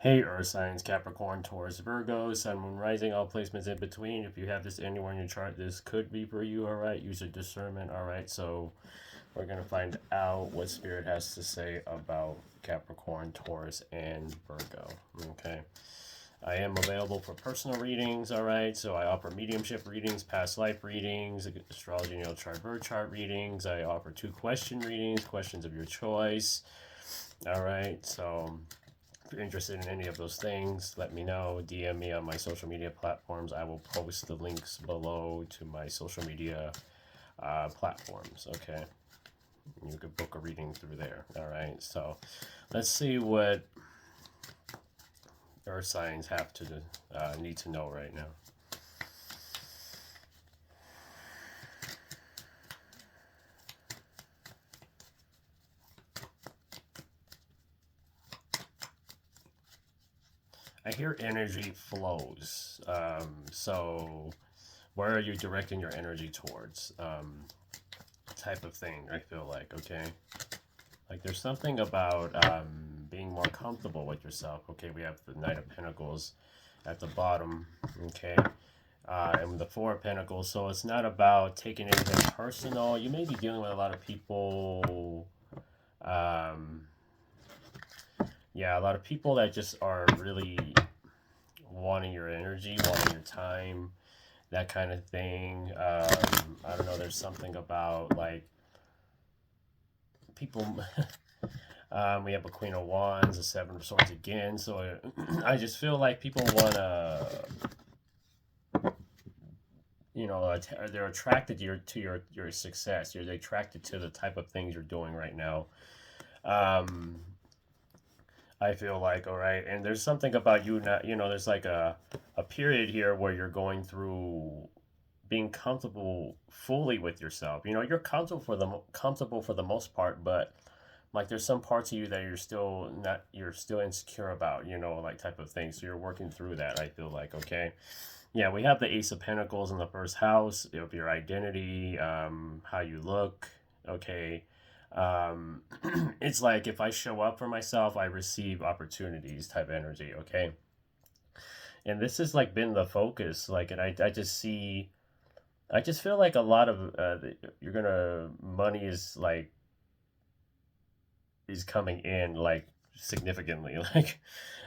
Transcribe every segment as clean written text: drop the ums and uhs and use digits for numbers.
Hey, Earth signs, Capricorn, Taurus, Virgo, Sun, Moon, Rising, all placements in between. If you have this anywhere in your chart, this could be for you, all right? Use your discernment, all right? So we're going to find out what Spirit has to say about Capricorn, Taurus, and Virgo, okay? I am available for personal readings, all right? So I offer mediumship readings, past life readings, astrology, natal chart, birth chart readings. I offer 2 question readings, questions of your choice, all right? So if you're interested in any of those things, let me know. DM me on my social media platforms. I will post the links below to my social media platforms. Okay, you could book a reading through there. All right, so let's see what earth signs have to need to know right now. I hear energy flows. So where are you directing your energy towards? Type of thing. I feel like okay. Like there's something about being more comfortable with yourself. Okay, we have the Knight of Pentacles at the bottom. Okay, and the Four of Pentacles. So it's not about taking anything personal. You may be dealing with a lot of people. Um, yeah, a lot of people that just are really wanting your energy, wanting your time, that kind of thing. I don't know. There's something about like people. We have a Queen of Wands, a Seven of Swords again. So I just feel like people want to, they're attracted to your success. You're attracted to the type of things you're doing right now. Um, I feel like all right, and there's something about you not, there's like a period here where you're going through being comfortable fully with yourself. You're comfortable for the most part, but like there's some parts of you that you're still insecure about, like type of thing. So you're working through that. I feel like okay, yeah. We have the Ace of Pentacles in the first house of your identity, how you look. Okay, um, it's like if I show up for myself, I receive opportunities type energy. Okay, and this has like been the focus. Like, and I just see. I just feel like a lot of you're gonna money is coming in like significantly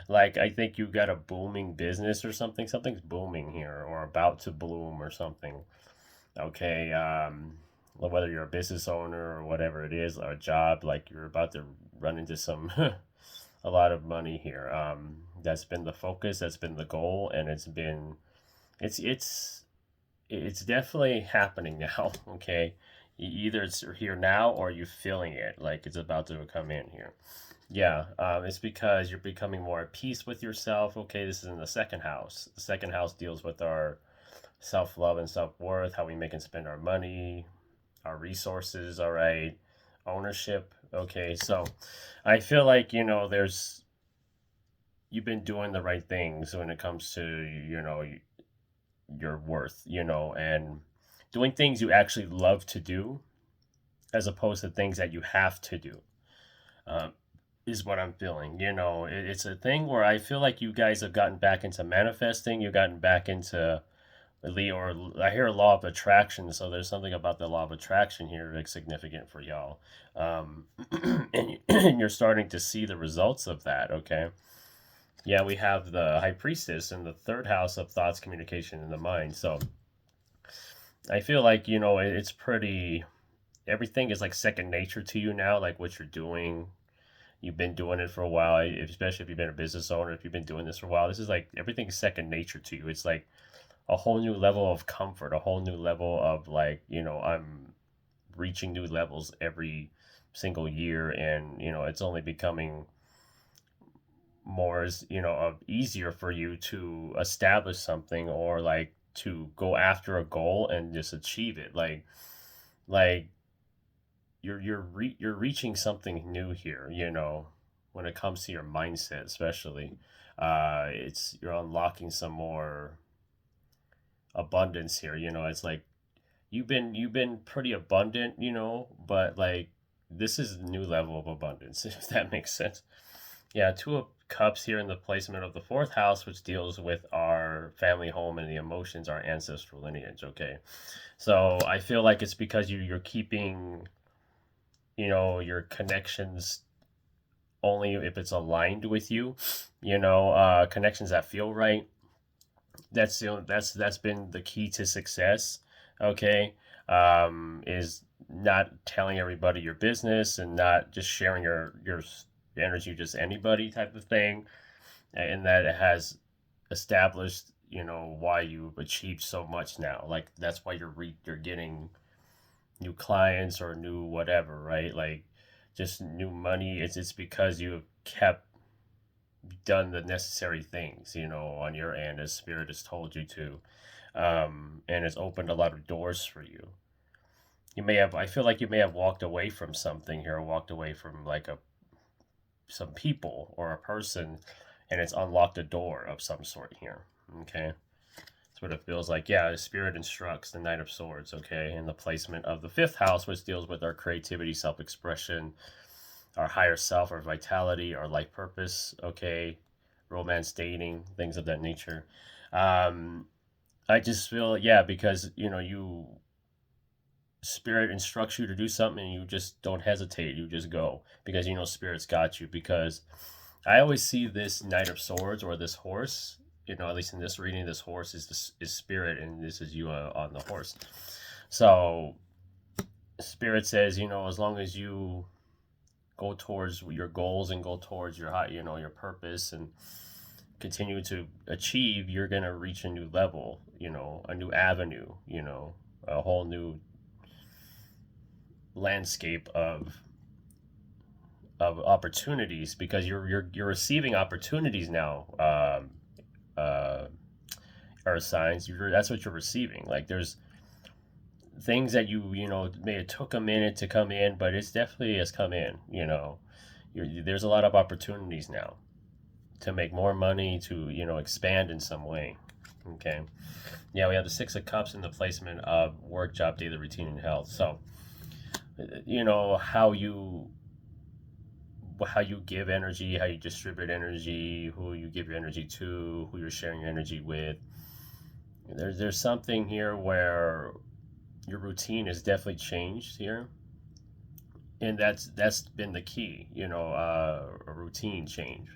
like I think you got a booming business or something, something's booming here or about to bloom or something. Okay, whether you're a business owner or whatever it is, or a job, like you're about to run into some a lot of money here. That's been the focus, that's been the goal, and it's definitely happening now. Okay, either it's here now or you're feeling it like it's about to come in here. Yeah, it's because you're becoming more at peace with yourself. Okay, this is in the second house. The second house deals with our self love and self worth, how we make and spend our money, our resources. All right, ownership. Okay, so I feel like you've been doing the right things when it comes to your worth, and doing things you actually love to do as opposed to things that you have to do. Um, is what I'm feeling. It's a thing where I feel like you guys have gotten back into manifesting. You've gotten back into Leo, or I hear law of attraction. So there's something about the law of attraction here that's significant for y'all. And you're starting to see the results of that. Okay. Yeah, we have the high priestess in the third house of thoughts, communication, and the mind. So I feel like, it's pretty, everything is like second nature to you now, like what you're doing. You've been doing it for a while, especially if you've been a business owner, if you've been doing this for a while. This is like everything's second nature to you. It's like a whole new level of comfort, a whole new level of like, I'm reaching new levels every single year. And, it's only becoming more, easier for you to establish something or like to go after a goal and just achieve it. Like you're reaching something new here, when it comes to your mindset, especially. It's you're unlocking some more abundance here. It's like you've been pretty abundant, but like this is a new level of abundance, if that makes sense. Yeah, Two of Cups here in the placement of the fourth house, which deals with our family home and the emotions, our ancestral lineage. Okay. So I feel like it's because you're keeping, your connections only if it's aligned with you, connections that feel right. That's been the key to success. Okay. Is not telling everybody your business and not just sharing your energy with just anybody type of thing, and that it has established, why you've achieved so much now. Like that's why you're getting new clients or new whatever, right? Like just new money. It's because you've kept done the necessary things, on your end as spirit has told you to, and it's opened a lot of doors for you. I feel like you may have walked away from something here, walked away from like some people or a person, and it's unlocked a door of some sort here. Okay. That's what it feels like. Yeah, the spirit instructs the Knight of Swords, okay, in the placement of the fifth house, which deals with our creativity, self expression, our higher self, our vitality, our life purpose, okay, romance, dating, things of that nature. Um, I just feel, yeah, because, spirit instructs you to do something and you just don't hesitate. You just go because, spirit's got you. Because I always see this Knight of Swords or this horse, at least in this reading, this horse is spirit and this is you on the horse. So spirit says, as long as you go towards your goals and go towards your your purpose and continue to achieve, you're going to reach a new level, a new avenue, a whole new landscape of opportunities because you're receiving opportunities now. Uh, are signs that's what you're receiving. Like there's things that may have took a minute to come in, but it's definitely has come in. There's a lot of opportunities now to make more money, to expand in some way. Okay. Yeah, we have the Six of Cups in the placement of work, job, daily routine, and health. So how you give energy, how you distribute energy, who you give your energy to, who you're sharing your energy with. There's something here where your routine has definitely changed here, and that's been the key. A routine change.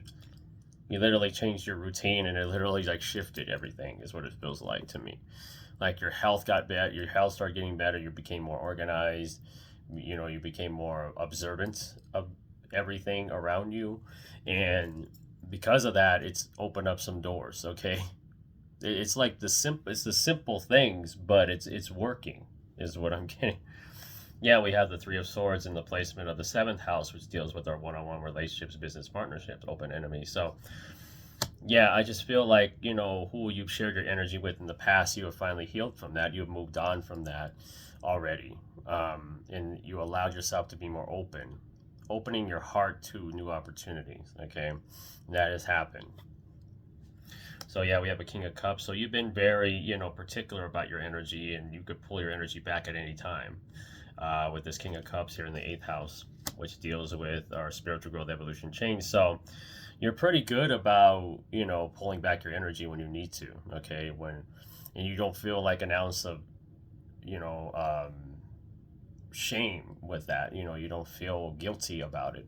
You literally changed your routine, and it literally like shifted everything. Is what it feels like to me. Like your health got better, your health started getting better. You became more organized. You became more observant of everything around you, and because of that, it's opened up some doors. Okay, it's like it's the simple things, but it's working. Is what I'm getting. Yeah, we have the Three of Swords in the placement of the seventh house, which deals with our one-on-one relationships, business partnerships, open enemy. So yeah, I just feel like, who you've shared your energy with in the past, you have finally healed from that. You have moved on from that already. And you allowed yourself to be more open, opening your heart to new opportunities. Okay. And that has happened. So yeah, we have a King of Cups. So you've been very, particular about your energy, and you could pull your energy back at any time. With this King of Cups here in the eighth house, which deals with our spiritual growth, evolution, change. So you're pretty good about pulling back your energy when you need to. Okay, and you don't feel like an ounce of you know um, shame with that. You don't feel guilty about it,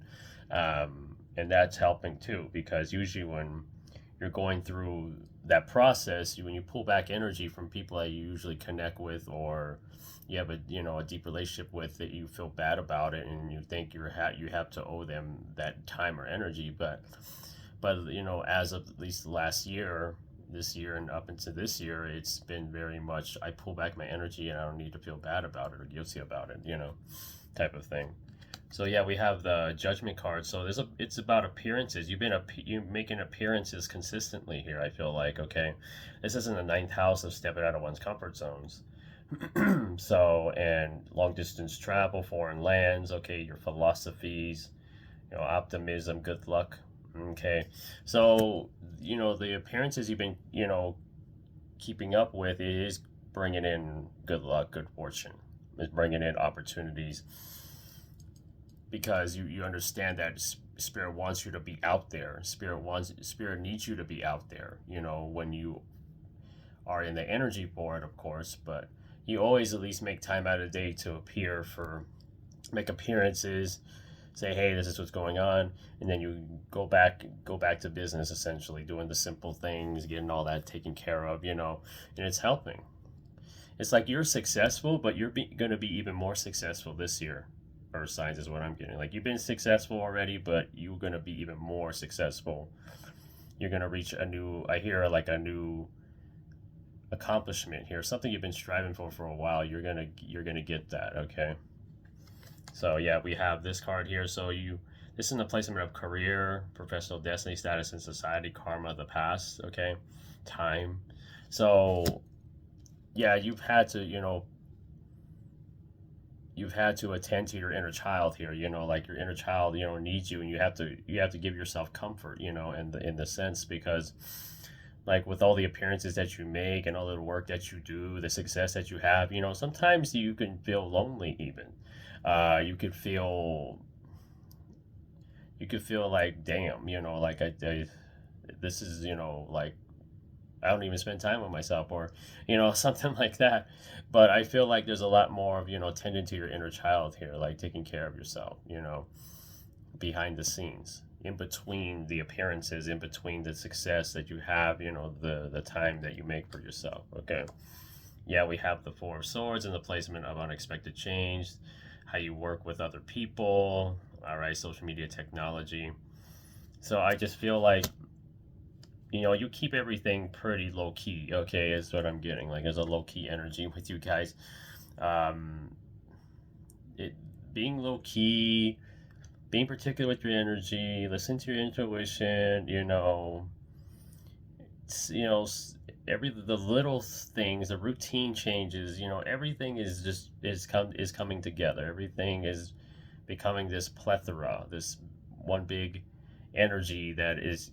and that's helping too. Because usually when you're going through that process, when you pull back energy from people that you usually connect with or you have a deep relationship with, that you feel bad about it and you think you have to owe them that time or energy, but as of at least the last year, this year and up into this year, it's been very much I pull back my energy and I don't need to feel bad about it or guilty about it, type of thing. So yeah, we have the Judgment card. So it's about appearances. You making appearances consistently here. I feel like, okay, this isn't the ninth house of stepping out of one's comfort zones. So, and long distance travel, foreign lands. Okay, your philosophies, optimism, good luck. Okay, so the appearances you've been keeping up with is bringing in good luck, good fortune. Is bringing in opportunities because you understand that Spirit wants you to be out there. Spirit needs you to be out there, you know, when you are in the energy board, of course, but you always at least make time out of the day to make appearances, say, hey, this is what's going on, and then you go back to business, essentially doing the simple things, getting all that taken care of, you know, and it's helping. It's like you're successful, but you're going to be even more successful this year. Earth signs is what I'm getting. Like you've been successful already, but you're going to be even more successful. You're going to reach a new, I hear like a new accomplishment here, something you've been striving for a while. You're gonna get that. Okay, so yeah, we have this card here. So this is the placement of career, professional destiny, status in society, karma, the past. Okay, time. So yeah, you've had to, you know, you've had to attend to your inner child here, you know, like your inner child, you know, needs you, and you have to give yourself comfort, you know, in the sense, because like with all the appearances that you make and all the work that you do, the success that you have, you know, sometimes you can feel lonely even. You could feel like, damn, you know, like this is, you know, like I don't even spend time with myself, or, you know, something like that. But I feel like there's a lot more of, you know, tending to your inner child here, like taking care of yourself, you know, behind the scenes, in between the appearances, in between the success that you have, you know, the time that you make for yourself. Okay. Yeah, we have the Four of Swords and the placement of unexpected change, how you work with other people, all right, social media technology. So I just feel like, you know, you keep everything pretty low key, okay, is what I'm getting. Like there's a low key energy with you guys. Um, it being low key, being particular with your energy, listen to your intuition, you know, you know, the little things, the routine changes, you know, everything is just is coming together. Everything is becoming this plethora, this one big energy that is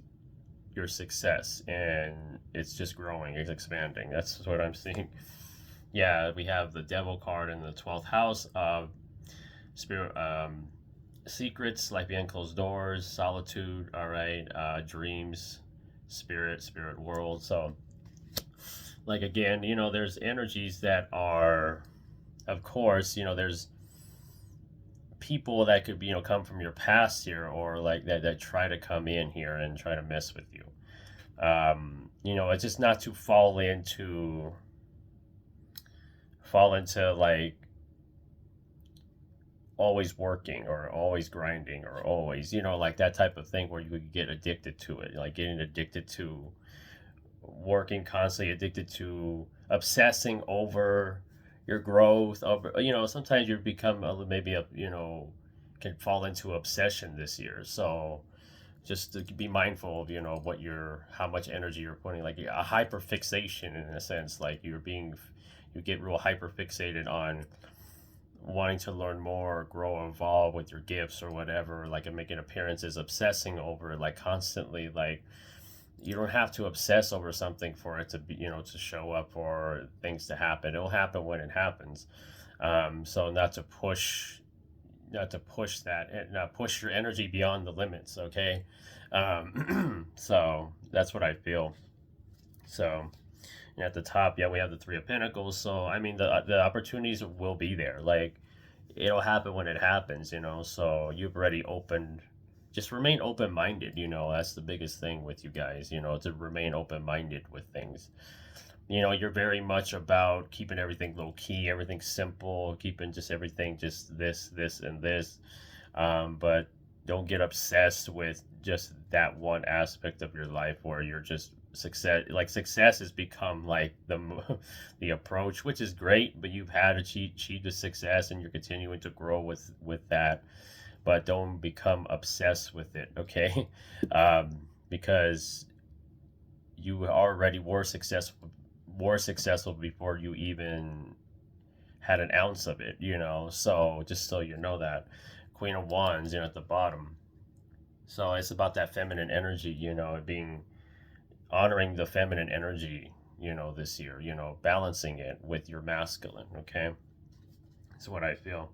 your success, and it's just growing, it's expanding. That's what I'm seeing. Yeah, we have the Devil card in the 12th house of spirit, secrets, life behind closed doors, solitude, all right, dreams, spirit world. So like again, you know, there's energies that are, of course, you know, there's people that could be, you know, come from your past here, or like that try to come in here and try to mess with you. You know, it's just not to fall into like always working or always grinding or always, you know, like that type of thing where you could get addicted to it, like getting addicted to working constantly, addicted to obsessing over your growth, over, you know, sometimes you become maybe a, you know, can fall into obsession this year. So just to be mindful of, you know, how much energy you're putting, like a hyper fixation in a sense, like you get real hyper fixated on wanting to learn more, grow, evolve with your gifts or whatever, like, and making appearances, obsessing over it, like constantly, like you don't have to obsess over something for it to be, you know, to show up or things to happen. It'll happen when it happens. So not to push that, and not push your energy beyond the limits. Okay. So that's what I feel. So, and at the top, yeah, we have the Three of Pentacles. So I mean, the opportunities will be there. Like it'll happen when it happens, you know. So you've already opened. Just remain open minded. You know, that's the biggest thing with you guys. You know, to remain open minded with things. You know, you're very much about keeping everything low key, everything simple, keeping just everything just this, and this. But don't get obsessed with just that one aspect of your life where you're just success has become like the approach, which is great, but you've had achieved the success and you're continuing to grow with that, but don't become obsessed with it, okay? Because you already were successful before you even had an ounce of it, you know. So just so you know that. Queen of Wands, you know, at the bottom. So it's about that feminine energy, you know, honoring the feminine energy, you know, this year, you know, balancing it with your masculine, okay? That's what I feel.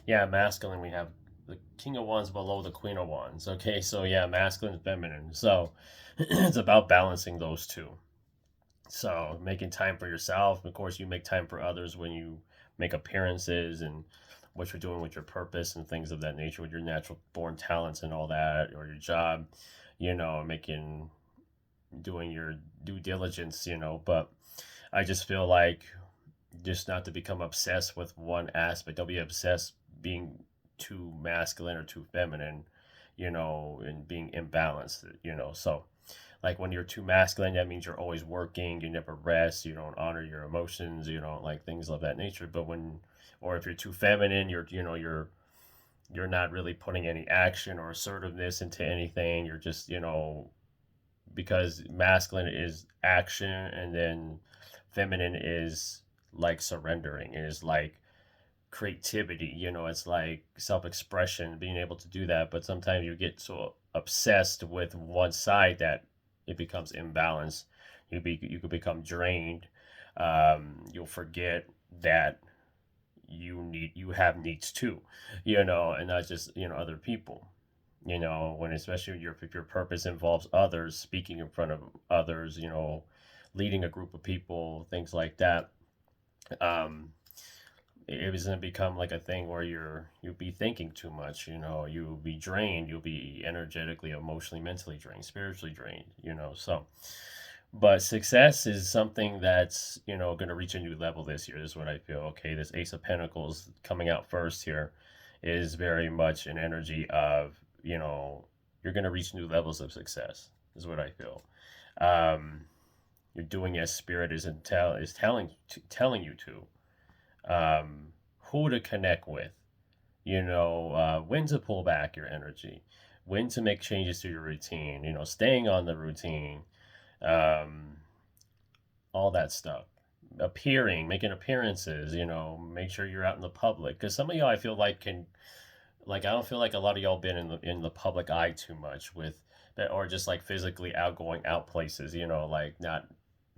Yeah, masculine, we have the King of Wands below the Queen of Wands. Okay, so yeah, masculine and feminine. So it's about balancing those two. So making time for yourself. Of course, you make time for others when you make appearances and what you're doing with your purpose and things of that nature, with your natural born talents and all that, or your job, making, doing your due diligence, but I just feel like just not to become obsessed with one aspect. Don't be obsessed being too masculine or too feminine, and being imbalanced, So, like when you're too masculine, that means you're always working, you never rest, you don't honor your emotions, you don't like things of that nature. But or if you're too feminine, you're not really putting any action or assertiveness into anything. You're just, because masculine is action, and then feminine is like surrendering. It is like creativity, it's like self-expression, being able to do that. But sometimes you get so obsessed with one side that it becomes imbalanced. You could become drained. You'll forget that you have needs too, and not just other people. When especially if your purpose involves others, speaking in front of others, leading a group of people, things like that. Um, it was going to become like a thing where you'll be thinking too much. You'll be drained. You'll be energetically, emotionally, mentally drained, spiritually drained. So. But success is something that's, going to reach a new level this year. This is what I feel. Okay, this Ace of Pentacles coming out first here is very much an energy of, you're going to reach new levels of success, is what I feel. You're doing as spirit is telling you to. Who to connect with, when to pull back your energy, when to make changes to your routine, staying on the routine, um, all that stuff. Making appearances, make sure you're out in the public. Because some of y'all, I feel like I don't feel like a lot of y'all been in the public eye too much with that, or just like physically outgoing out places, like not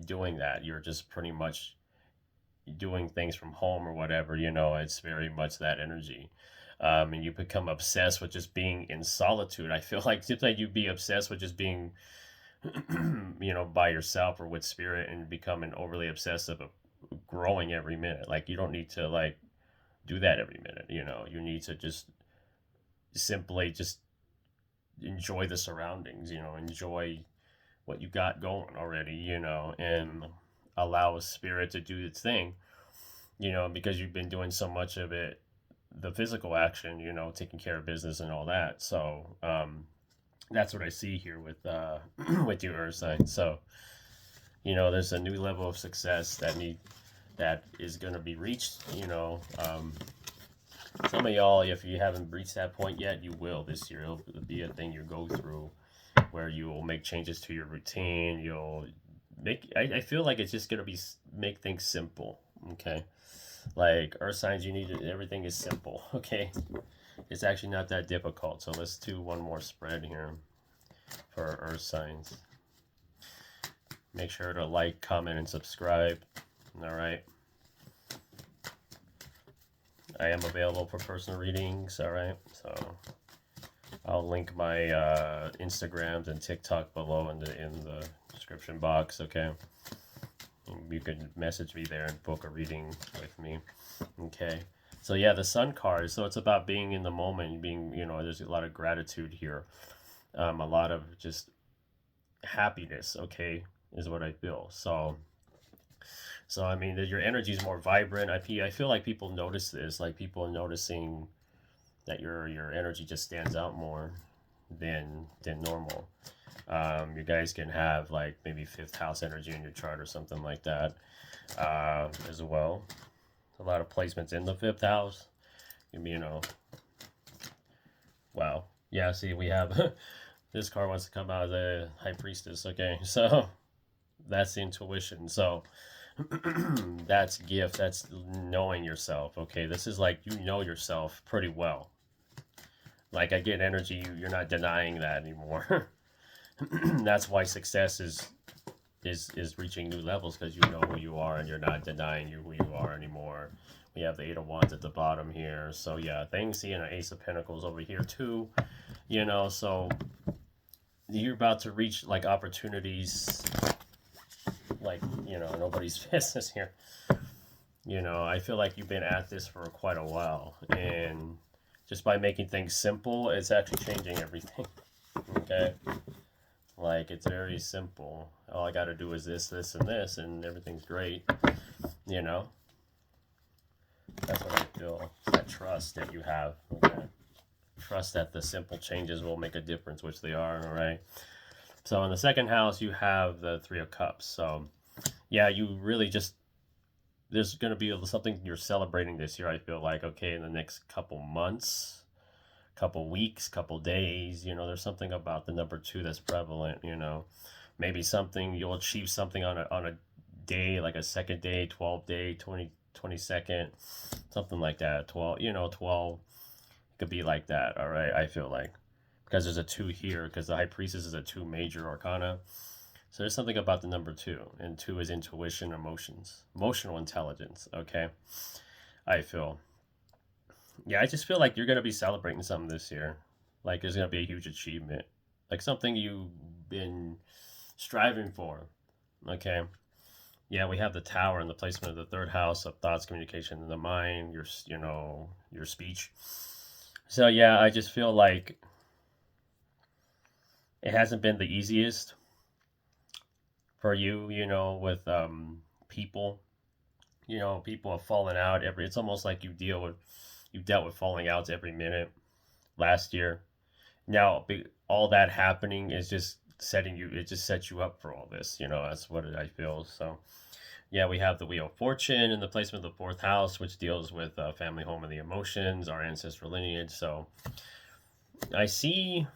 doing that. You're just pretty much doing things from home or whatever, it's very much that energy. And you become obsessed with just being in solitude. I feel like just like you'd be obsessed with just being by yourself or with spirit, and becoming overly obsessive of growing every minute. Like you don't need to like do that every minute. You need to just simply just enjoy the surroundings. Enjoy what you got going already. And allow spirit to do its thing. Because you've been doing so much of it, the physical action. Taking care of business and all that. So that's what I see here with with your Earth sign. So there's a new level of success that is going to be reached. Some of y'all, if you haven't reached that point yet, you will this year. It'll be a thing you go through where you will make changes to your routine. You'll make. I feel like it's just going to make things simple. Okay, like Earth signs, everything is simple. Okay. It's actually not that difficult. So let's do one more spread here for our Earth signs. Make sure to like, comment, and subscribe. All right. I am available for personal readings. All right. So I'll link my Instagrams and TikTok below in the description box. Okay. You can message me there and book a reading with me. Okay. So yeah, the Sun card. So it's about being in the moment, being, there's a lot of gratitude here, a lot of just happiness. Okay, is what I feel. So I mean, your energy is more vibrant. I feel like people notice this. Like people are noticing that your energy just stands out more than normal. You guys can have like maybe fifth house energy in your chart or something like that as well. A lot of placements in the fifth house. Wow. Yeah, see, we have this card wants to come out as a high priestess. Okay, so that's the intuition. So that's gift. That's knowing yourself. Okay, this is like you know yourself pretty well. Like I get energy, you're not denying that anymore. That's why success is is reaching new levels because you know who you are and you're not denying who you are anymore. We have the Eight of Wands at the bottom here. So yeah, things seeing an Ace of Pentacles over here too. So you're about to reach like opportunities like, nobody's business here. I feel like you've been at this for quite a while, and just by making things simple, it's actually changing everything. Okay? Like, it's very simple. All I gotta do is this, this, and this, and everything's great. You know? That's what I feel. That trust that you have. Okay? Trust that the simple changes will make a difference, which they are, alright? So in the second house, you have the Three of Cups. So, yeah, you really just, there's going to be something you're celebrating this year, I feel like, okay, in the next couple months, couple weeks, couple days, there's something about the number 2 that's prevalent, maybe something, you'll achieve something on a day, like a second day, 12 day, 22nd, something like that, 12, 12, it could be like that, all right, I feel like, because there's a 2 here, because the High Priestess is a 2 major arcana. So there's something about the number 2, and 2 is intuition, emotional intelligence, okay? I feel. Yeah, I just feel like you're going to be celebrating something this year. Like there's going to be a huge achievement. Like something you've been striving for, okay? Yeah, we have the Tower and the placement of the third house of thoughts, communication in the mind, your speech. So yeah, I just feel like it hasn't been the easiest for you, with people. People have fallen out it's almost like you've dealt with falling outs every minute last year. Now, all that happening is just it just sets you up for all this, that's what I feel. So, yeah, we have the Wheel of Fortune in the placement of the fourth house, which deals with family, home, and the emotions, our ancestral lineage. So, I see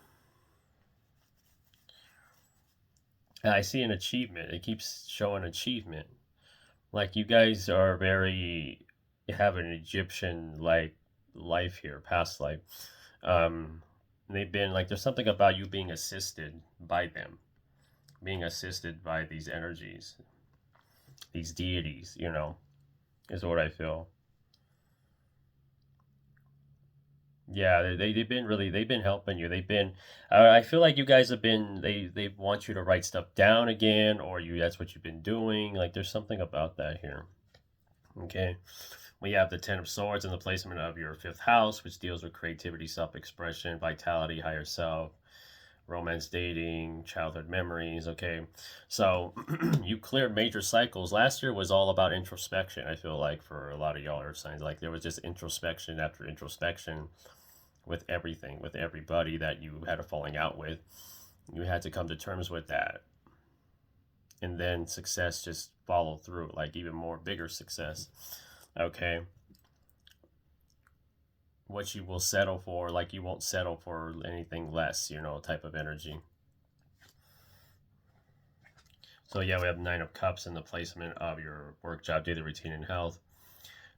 an achievement. It keeps showing achievement. Like you guys are have an Egyptian like life here, past life. Um, they've been like there's something about you being assisted by them, being assisted by these energies, these deities. Is what I feel. Yeah, they've been helping you. I feel like you guys have been they want you to write stuff down again, or that's what you've been doing. Like there's something about that here. Okay. We have the Ten of Swords in the placement of your fifth house, which deals with creativity, self-expression, vitality, higher self, romance, dating, childhood memories. Okay, so you cleared major cycles. Last year was all about introspection. I feel like for a lot of y'all earth signs, like there was just introspection after introspection with everything, with everybody that you had a falling out with. You had to come to terms with that, and then success just followed through, like even more bigger success. Okay, what you will settle for, like you won't settle for anything less, type of energy. So yeah, we have Nine of Cups in the placement of your work, job, daily routine, and health.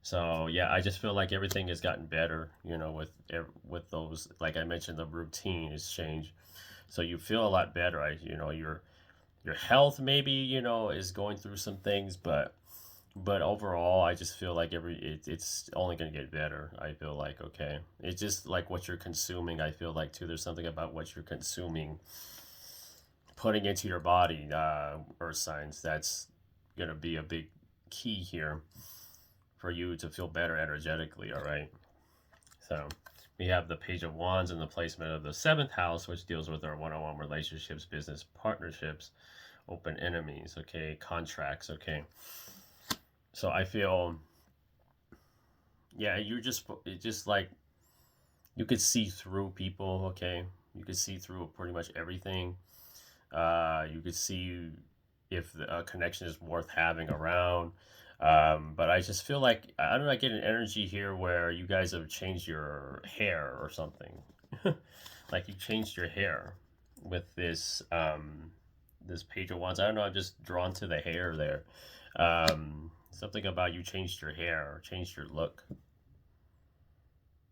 So yeah, I just feel like everything has gotten better, with those, like I mentioned, the routine has changed. So you feel a lot better. Your health maybe, is going through some things, but overall I just feel like it's only going to get better. I feel like, okay, it's just like what you're consuming. I feel like too there's something about what you're consuming, putting into your body, earth signs, that's going to be a big key here for you to feel better energetically. All right, so we have the Page of Wands in the placement of the seventh house, which deals with our one-on-one relationships, business partnerships, open enemies, okay, contracts. Okay, so I feel, yeah, it's just like you could see through people. Okay, you could see through pretty much everything. You could see if the connection is worth having around. But I just feel like, I don't know, I get an energy here where you guys have changed your hair or something. Like you changed your hair with this Page of Wands. I don't know, I'm just drawn to the hair there. Something about you changed your hair or changed your look.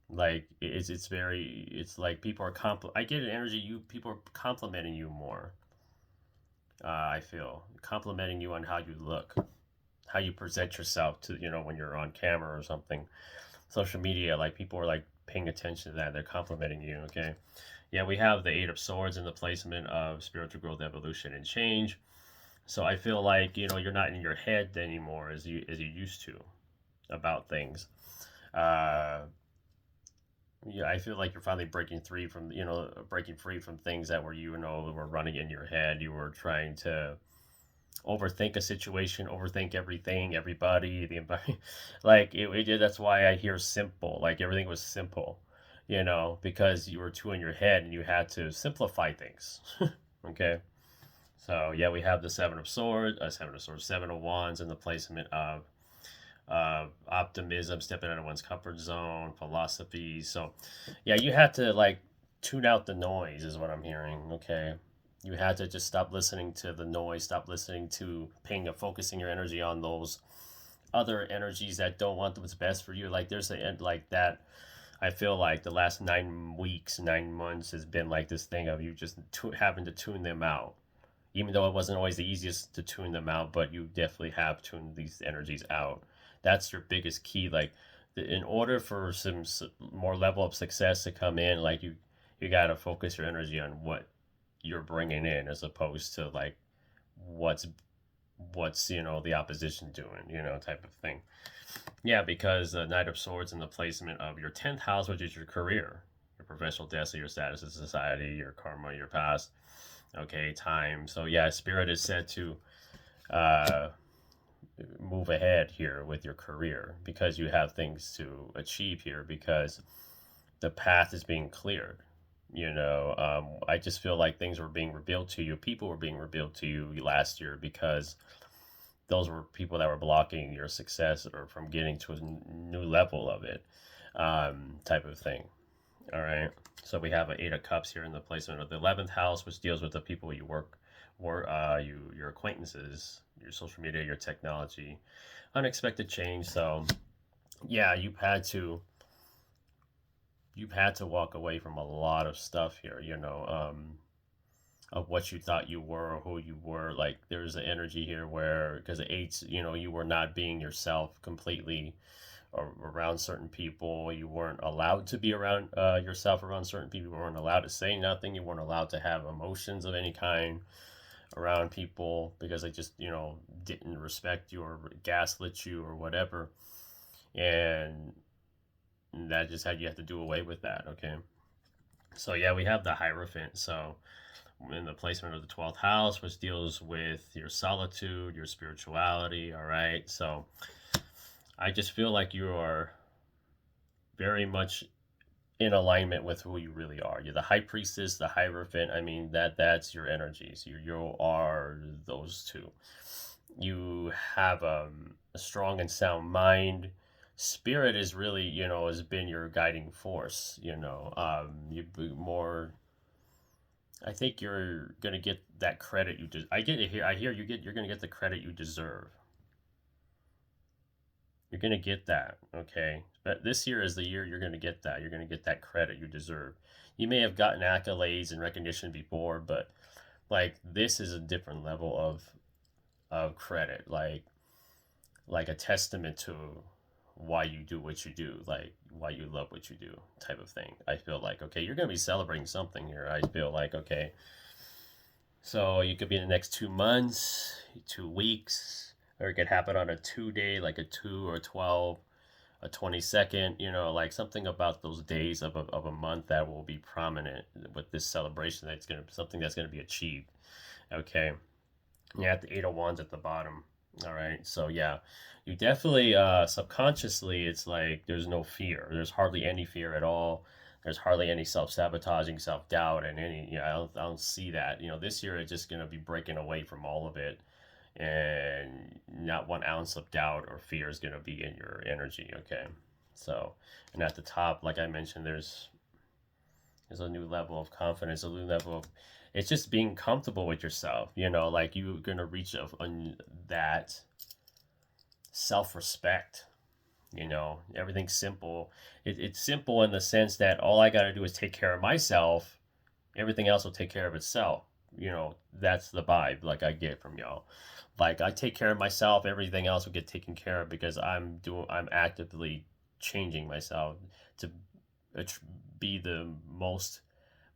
Like it's like people are I get an energy, people are complimenting you more. I feel complimenting you on how you look, how you present yourself to, when you're on camera or something, social media, like people are like paying attention to that. They're complimenting you. Okay. Yeah, we have the Eight of Swords in the placement of spiritual growth, evolution, and change. So I feel like, you're not in your head anymore as you used to about things. Uh, yeah, I feel like you're finally breaking free from things that were, were running in your head. You were trying to overthink a situation, overthink everything, everybody, the environment. Like that's why I hear simple. Like everything was simple, because you were too in your head and you had to simplify things. Okay. So yeah, we have the Seven of Wands, and the placement of optimism, stepping out of one's comfort zone, philosophy. So yeah, you had to like tune out the noise, is what I'm hearing. Okay. You had to just stop listening to the noise, stop listening to focusing your energy on those other energies that don't want what's best for you. Like there's a end like that. I feel like the last 9 weeks, 9 months has been like this thing of you just having to tune them out. Even though it wasn't always the easiest to tune them out, but you definitely have tuned these energies out. That's your biggest key. Like, in order for some more level of success to come in, like you got to focus your energy on what you're bringing in, as opposed to like what's the opposition doing, type of thing. Yeah, because the Knight of Swords in the placement of your 10th house, which is your career, your professional destiny, your status in society, your karma, your past. Okay, time. So yeah, spirit is said to uh, move ahead here with your career, because you have things to achieve here, because the path is being cleared. I just feel like things were being revealed to you. People were being revealed to you last year, because those were people that were blocking your success or from getting to a new level of it, type of thing. All right. So we have an Eight of Cups here in the placement of the 11th house, which deals with the people you your acquaintances, your social media, your technology, unexpected change. So yeah, you've had to walk away from a lot of stuff here. Of what you thought you were or who you were. Like there's an energy here where, because the eights, you were not being yourself completely, or around certain people. You weren't allowed to be around yourself around certain people. You weren't allowed to say nothing. You weren't allowed to have emotions of any kind around people, because they just didn't respect you or gaslit you or whatever. And that just had you have to do away with that. Okay. So yeah, we have the Hierophant. So in the placement of the 12th house, which deals with your solitude, your spirituality. All right. So I just feel like you are very much in alignment with who you really are. You're the High Priestess, the Hierophant. I mean, that's your energies. You are those two. You have a strong and sound mind. Spirit is really, has been your guiding force. You more. I think you're gonna get that credit you just. I get it here. I hear you're gonna get the credit you deserve. You're going to get that, okay? But this year is the year you're going to get that. You're going to get that credit you deserve. You may have gotten accolades and recognition before, but like this is a different level of credit, like a testament to why you do what you do, like why you love what you do, type of thing. I feel like, okay, you're going to be celebrating something here. I feel like, okay, so you could be in the next 2 months, 2 weeks, or it could happen on a 2 day, like a 2 or 12, a 22nd, like something about those days of a month that will be prominent with this celebration. That's going to something that's going to be achieved. Okay. You have the Eight of Wands at the bottom. All right. So yeah, you definitely subconsciously, it's like there's no fear. There's hardly any fear at all. There's hardly any self-sabotaging, self-doubt, and I don't see that. This year it's just gonna be breaking away from all of it, and not 1 ounce of doubt or fear is gonna be in your energy. Okay, so, and at the top, like I mentioned, there's a new level of confidence, a new level of, it's just being comfortable with yourself. Like you're gonna reach on that self-respect. Everything's simple. It's simple in the sense that all I got to do is take care of myself. Everything else will take care of itself. that's the vibe like I get from y'all. Like I take care of myself, everything else will get taken care of because I'm actively changing myself to be the most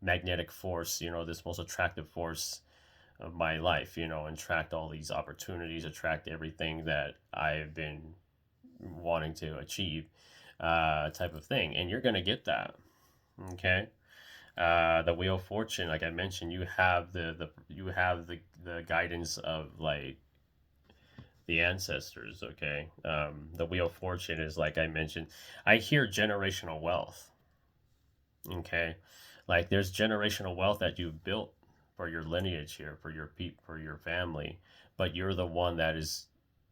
magnetic force, this most attractive force of my life, and attract all these opportunities, attract everything that I've been wanting to achieve, type of thing. And you're going to get that. Okay. The Wheel of Fortune, like I mentioned, you have the guidance of like the ancestors. Okay. The Wheel of Fortune is like I mentioned, I hear generational wealth. Okay. Like there's generational wealth that you've built for your lineage here, for your family, but you're the one that is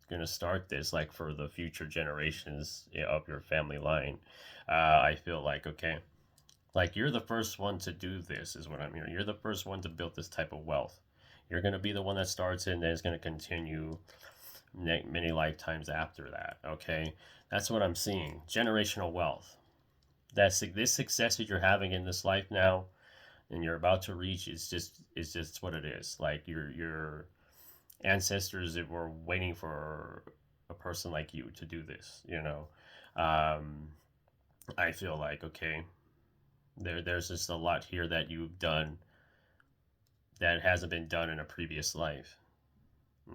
going to start this, like for the future generations of your family line. I feel like, okay, like you're the first one to do this, is what I'm hearing. You're the first one to build this type of wealth. You're going to be the one that starts it and then it's going to continue many lifetimes after that. Okay. That's what I'm seeing. Generational wealth. This success that you're having in this life now and you're about to reach is just what it is. Like your ancestors that were waiting for a person like you to do this. um, I feel like, okay, there's just a lot here that you've done that hasn't been done in a previous life.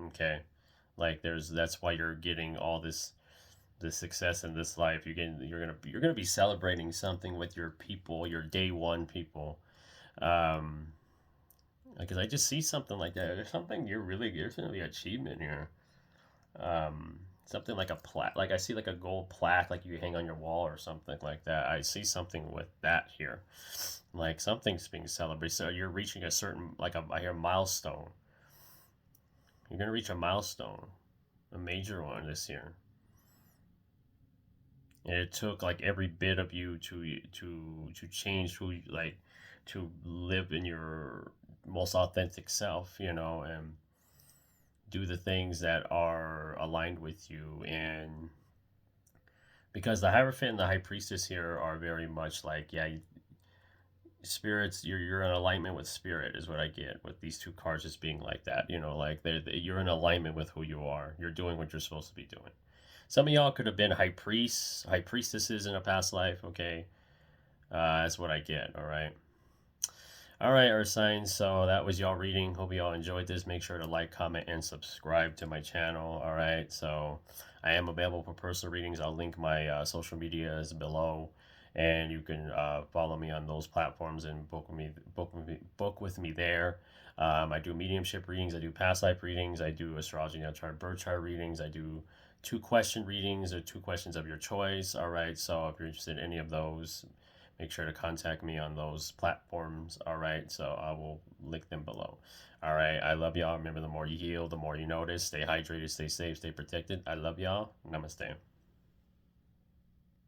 Okay, like that's why you're getting all this success in this life. You're gonna be celebrating something with your people, your day one people. um because I just see something like that. There's something there's gonna be achievement here. Something like a plaque, like I see like a gold plaque like you hang on your wall or something like that. I see something with that here, like something's being celebrated. So you're reaching a certain, like I hear milestone. You're gonna reach a milestone, a major one this year, and it took like every bit of you to change to live in your most authentic self, and do the things that are aligned with you. And because the Hierophant and the High Priestess here are very much like, yeah, spirits, you're in alignment with spirit, is what I get with these two cards just being like that. Like you're in alignment with who you are. You're doing what you're supposed to be doing. Some of y'all could have been high priests, high priestesses in a past life. Okay, that's what I get. All right. All right, Earth signs. So that was y'all reading. Hope y'all enjoyed this. Make sure to like, comment, and subscribe to my channel. All right. So I am available for personal readings. I'll link my social medias below, and you can follow me on those platforms and book with me there. I do mediumship readings. I do past life readings. I do astrology, natal, birthchart readings. I do 2-question readings or 2 questions of your choice. All right. So if you're interested in any of those, make sure to contact me on those platforms. All right. So I will link them below. All right. I love y'all. Remember, the more you heal, the more you notice. Stay hydrated, stay safe, stay protected. I love y'all. Namaste.